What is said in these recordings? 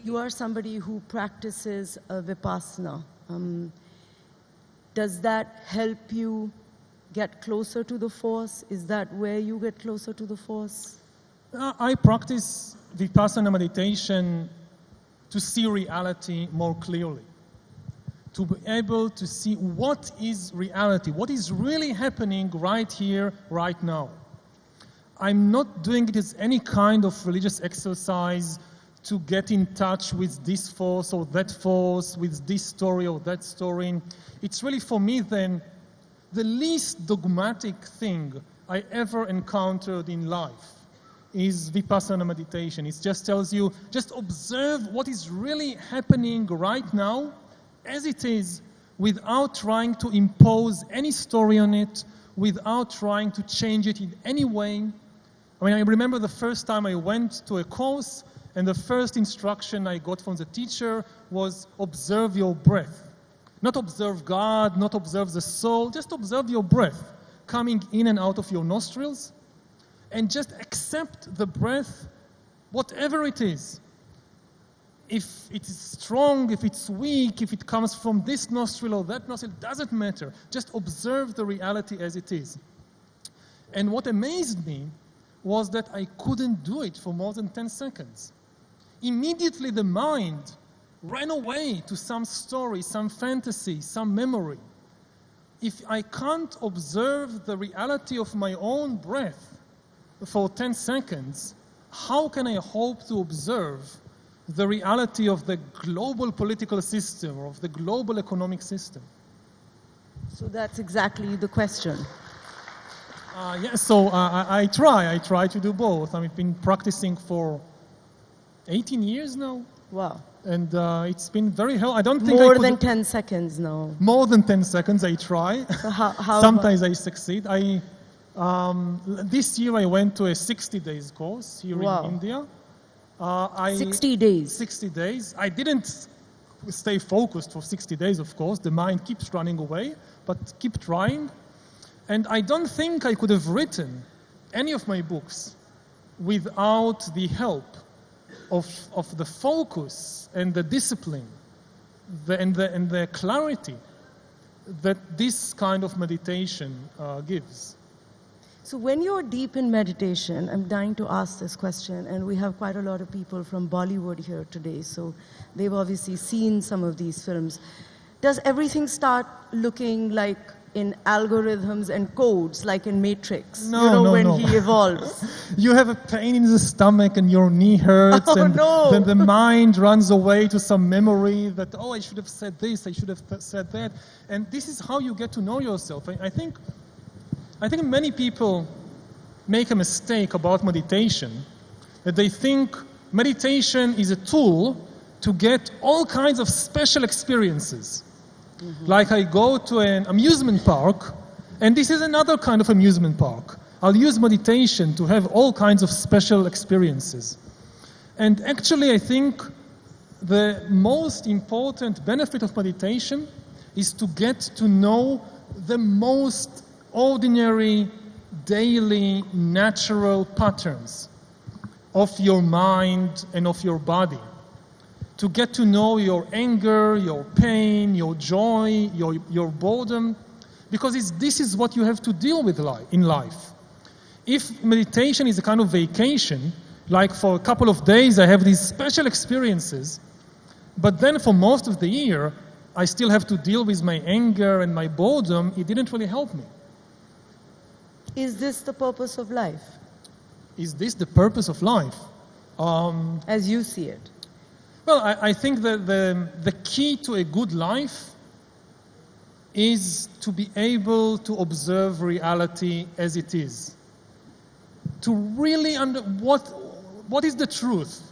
You are somebody who practices Vipassana. Does that help you get closer to the Force? Is that where you get closer to the Force? I practice Vipassana meditation to see reality more clearly, to be able to see what is reality, what is really happening right here, right now. I'm not doing it as any kind of religious exercise to get in touch with this force or that force, with this story or that story. It's really, for me, then, the least dogmatic thing I ever encountered in life is Vipassana meditation. It just tells you, just observe what is really happening right now as it is, without trying to impose any story on it, without trying to change it in any way. I mean, I remember the first time I went to a course, and the first instruction I got from the teacher was observe your breath. Not observe God, not observe the soul, just observe your breath coming in and out of your nostrils, and just accept the breath, whatever it is. If it is strong, if it's weak, if it comes from this nostril or that nostril, it doesn't matter. Just observe the reality as it is. And what amazed me was that I couldn't do it for more than 10 seconds. Immediately the mind ran away to some story, some fantasy, some memory. If I can't observe the reality of my own breath for 10 seconds, how can I hope to observe the reality of the global political system or of the global economic system? So that's exactly the question. I try to do both. I've been practicing for 18 years now. Wow. And it's been very helpful. I don't think more than 10 seconds now. More than 10 seconds, I try. So how Sometimes I succeed. This year I went to a 60 days course here in India. 60 days. 60 days. I didn't stay focused for 60 days, of course. The mind keeps running away, but keep trying. And I don't think I could have written any of my books without the help of the focus and the discipline and the clarity that this kind of meditation gives. So when you're deep in meditation, I'm dying to ask this question, and we have quite a lot of people from Bollywood here today, so they've obviously seen some of these films. Does everything start looking like in algorithms and codes, like in Matrix? No. When he evolves. You have a pain in the stomach and your knee hurts, then the mind runs away to some memory that, I should have said this, I should have said that. And this is how you get to know yourself. I think many people make a mistake about meditation, that they think meditation is a tool to get all kinds of special experiences. Mm-hmm. Like I go to an amusement park, and this is another kind of amusement park. I'll use meditation to have all kinds of special experiences. And actually, I think the most important benefit of meditation is to get to know the most ordinary, daily, natural patterns of your mind and of your body. To get to know your anger, your pain, your joy, your boredom, because this is what you have to deal with in life. If meditation is a kind of vacation, like for a couple of days I have these special experiences, but then for most of the year I still have to deal with my anger and my boredom, it didn't really help me. Is this the purpose of life? Is this the purpose of life? As you see it. Well, I think that the key to a good life is to be able to observe reality as it is. To really what is the truth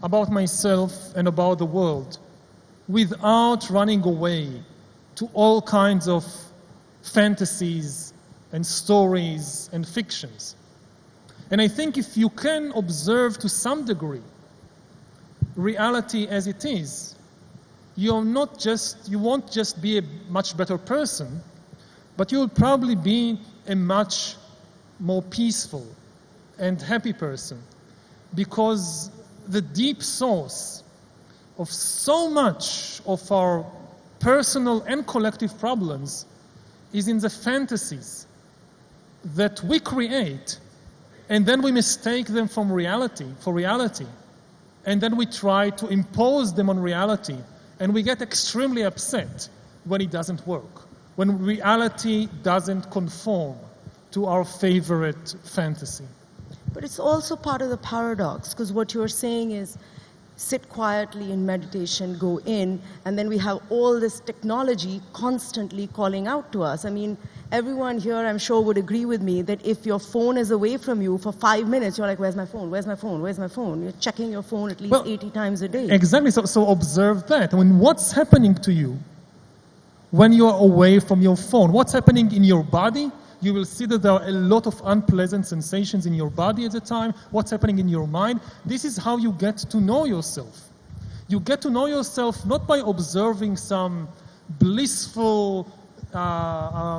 about myself and about the world, without running away to all kinds of fantasies and stories and fictions. And I think if you can observe to some degree reality as it is, you won't just be a much better person, but you'll probably be a much more peaceful and happy person, because the deep source of so much of our personal and collective problems is in the fantasies that we create, and then we mistake them for reality, and then we try to impose them on reality, and we get extremely upset when it doesn't work, when reality doesn't conform to our favorite fantasy. But it's also part of the paradox, because what you're saying is sit quietly in meditation, go in, and then we have all this technology constantly calling out to us. I mean, everyone here, I'm sure, would agree with me that if your phone is away from you for 5 minutes, you're like, where's my phone? Where's my phone? Where's my phone? You're checking your phone at least 80 times a day. Exactly. So observe that. I mean, what's happening to you when you're away from your phone? What's happening in your body? You will see that there are a lot of unpleasant sensations in your body at the time. What's happening in your mind? This is how you get to know yourself. You get to know yourself not by observing some blissful,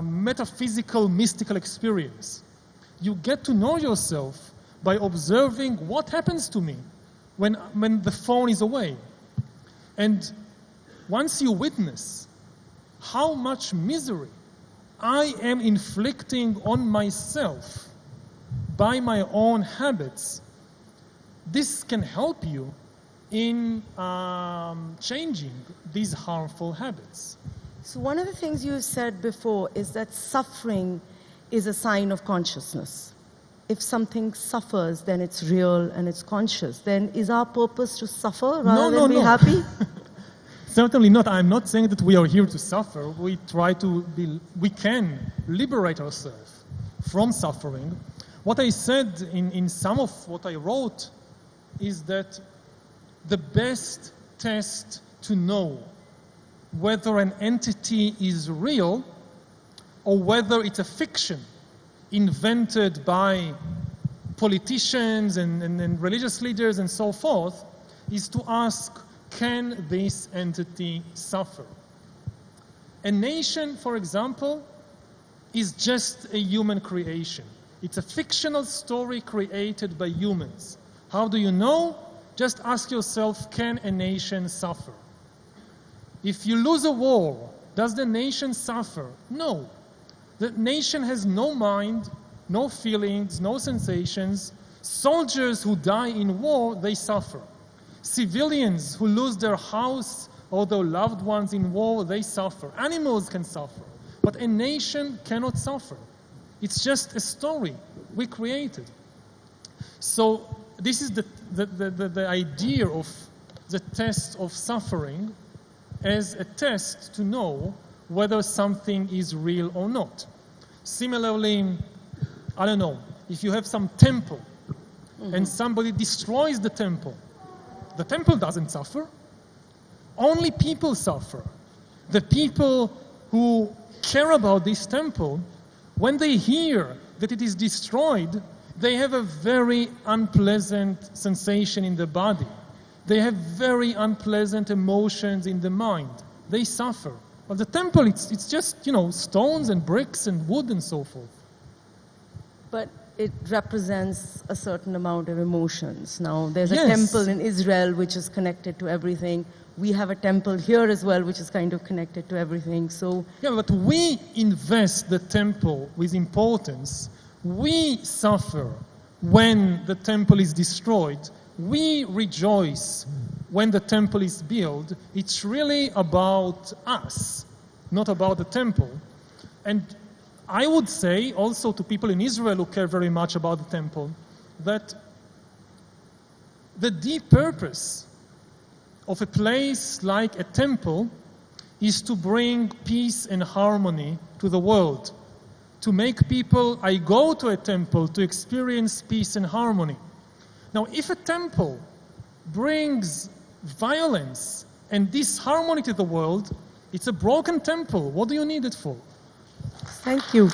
metaphysical, mystical experience. You get to know yourself by observing what happens to me when the phone is away. And once you witness how much misery I am inflicting on myself by my own habits, this can help you in changing these harmful habits. So one of the things you said before is that suffering is a sign of consciousness. If something suffers, then it's real and it's conscious. Then is our purpose to suffer rather than be happy? Certainly not. I'm not saying that we are here to suffer. We can liberate ourselves from suffering. What I said in some of what I wrote is that the best test to know whether an entity is real or whether it's a fiction invented by politicians and religious leaders and so forth is to ask, can this entity suffer? A nation, for example, is just a human creation. It's a fictional story created by humans. How do you know? Just ask yourself, can a nation suffer? If you lose a war, does the nation suffer? No. The nation has no mind, no feelings, no sensations. Soldiers who die in war, they suffer. Civilians who lose their house or their loved ones in war, they suffer. Animals can suffer, but a nation cannot suffer. It's just a story we created. So this is the idea of the test of suffering as a test to know whether something is real or not. Similarly, I don't know, if you have some temple and somebody destroys the temple doesn't suffer. Only people suffer. The people who care about this temple, when they hear that it is destroyed, they have a very unpleasant sensation in the body. They have very unpleasant emotions in the mind. They suffer. But the temple, it's just, stones and bricks and wood and so forth. But it represents a certain amount of emotions. Now, there's a temple in Israel which is connected to everything. We have a temple here as well which is kind of connected to everything. So yeah, but we invest the temple with importance. We suffer when the temple is destroyed. We rejoice when the temple is built. It's really about us, not about the temple. And I would say also to people in Israel who care very much about the temple that the deep purpose of a place like a temple is to bring peace and harmony to the world, to make people, I go to a temple to experience peace and harmony. Now, if a temple brings violence and disharmony to the world, it's a broken temple. What do you need it for? Thank you.